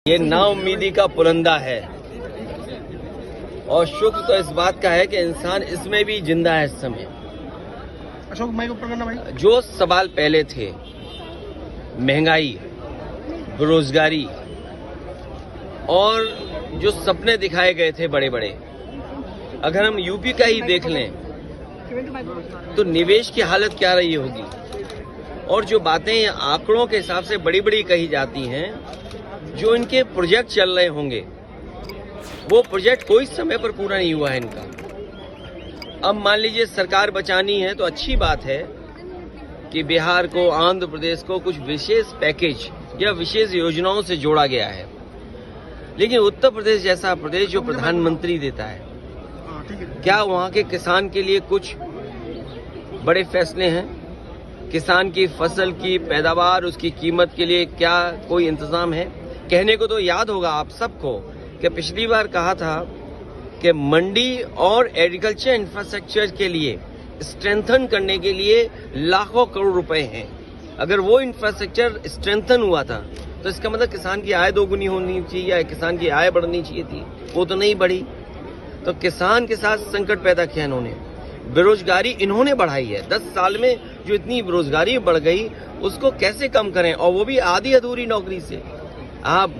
ये नाउम्मीदी का पुलंदा है और शुक्र तो इस बात का है कि इंसान इसमें भी जिंदा है इस समय। अशोक भाई को पकड़ना भाई। जो सवाल पहले थे, महंगाई, बेरोजगारी और जो सपने दिखाए गए थे बड़े बड़े, अगर हम यूपी का ही देख लें तो निवेश की हालत क्या रही होगी। और जो बातें आंकड़ों के हिसाब से बड़ी बड़ी कही जाती हैं, जो इनके प्रोजेक्ट चल रहे होंगे, वो प्रोजेक्ट कोई समय पर पूरा नहीं हुआ है इनका। अब मान लीजिए सरकार बचानी है तो अच्छी बात है कि बिहार को, आंध्र प्रदेश को कुछ विशेष पैकेज या विशेष योजनाओं से जोड़ा गया है, लेकिन उत्तर प्रदेश जैसा प्रदेश जो प्रधानमंत्री देता है, क्या वहां के किसान के लिए कुछ बड़े फैसले हैं? किसान की फसल की पैदावार, उसकी कीमत के लिए क्या कोई इंतजाम है? कहने को तो याद होगा आप सबको कि पिछली बार कहा था कि मंडी और एग्रीकल्चर इंफ्रास्ट्रक्चर के लिए स्ट्रेंथन करने के लिए लाखों करोड़ रुपए हैं। अगर वो इंफ्रास्ट्रक्चर स्ट्रेंथन हुआ था तो इसका मतलब किसान की आय दोगुनी होनी चाहिए या किसान की आय बढ़नी चाहिए थी, वो तो नहीं बढ़ी। तो किसान के साथ संकट पैदा किया इन्होंने। बेरोजगारी इन्होंने बढ़ाई है। 10 साल में जो इतनी बेरोजगारी बढ़ गई, उसको कैसे कम करें, और वो भी आधी अधूरी नौकरी से। आप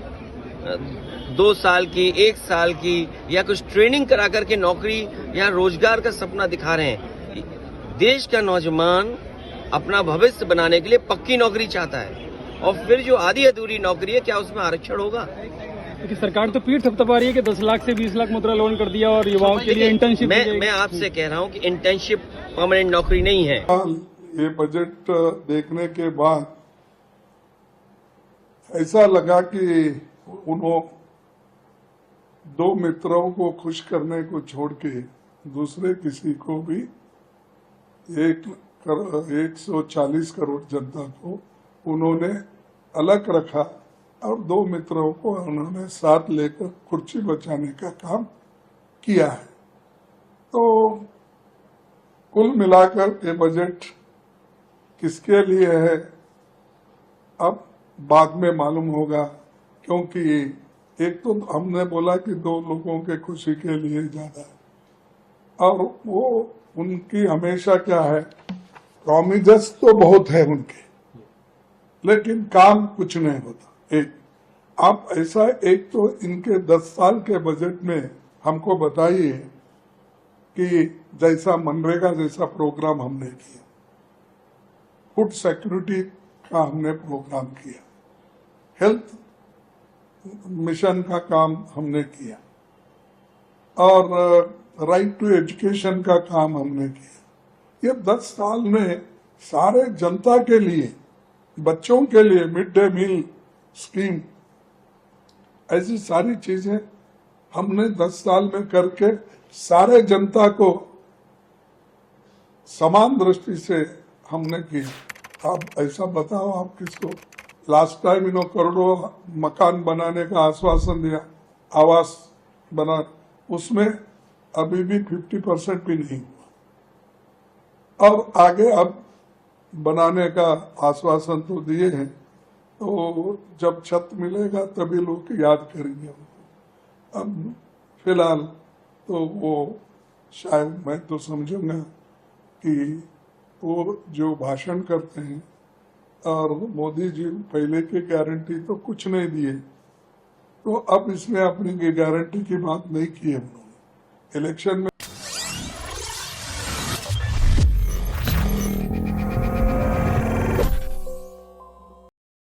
2 साल की, 1 साल की या कुछ ट्रेनिंग करा करके नौकरी या रोजगार का सपना दिखा रहे हैं। देश का नौजवान अपना भविष्य बनाने के लिए पक्की नौकरी चाहता है, और फिर जो आधी अधूरी नौकरी है, क्या उसमें आरक्षण होगा? क्योंकि सरकार तो पीठ थपथपा रही है कि 10 लाख से 20 लाख मुद्रा लोन कर दिया और युवाओं के लिए इंटर्नशिप। मैं आपसे कह रहा हूं कि इंटर्नशिप परमानेंट नौकरी नहीं है। ये बजट देखने के बाद ऐसा लगा कि उन्होंने 2 मित्रों को खुश करने को छोड़ के दूसरे किसी को भी 140 करोड़ जनता को उन्होंने अलग रखा और 2 मित्रों को उन्होंने साथ लेकर कुर्सी बचाने का काम किया है। तो कुल मिलाकर ये बजट किसके लिए है अब बाद में मालूम होगा, क्योंकि एक तो हमने बोला कि 2 लोगों के खुशी के लिए ज्यादा है, और वो उनकी हमेशा क्या है, प्रॉमिसेस तो बहुत है उनके, लेकिन काम कुछ नहीं होता। एक आप ऐसा, एक तो इनके 10 साल के बजट में हमको बताइए कि जैसा मनरेगा जैसा प्रोग्राम हमने किया, फूड सिक्योरिटी का हमने प्रोग्राम किया, हेल्थ मिशन का काम हमने किया, और राइट टू एजुकेशन का काम हमने किया। ये 10 साल में सारे जनता के लिए, बच्चों के लिए मिड डे मील स्कीम, ऐसी सारी चीजें हमने 10 साल में करके सारे जनता को समान दृष्टि से हमने किया। आप ऐसा बताओ, आप किसको लास्ट टाइम इन्होंने करोड़ों मकान बनाने का आश्वासन दिया, आवास बना, उसमें अभी भी 50% भी नहीं हुआ, और आगे अब बनाने का आश्वासन तो दिए हैं, तो जब छत मिलेगा तभी लोग याद करेंगे उनको। अब फिलहाल तो वो शायद, मैं तो समझूंगा कि वो जो भाषण करते हैं, और मोदी जी पहले की गारंटी तो कुछ नहीं दिए, तो अब इसमें अपनी गारंटी की बात नहीं की है उन्होंने इलेक्शन में।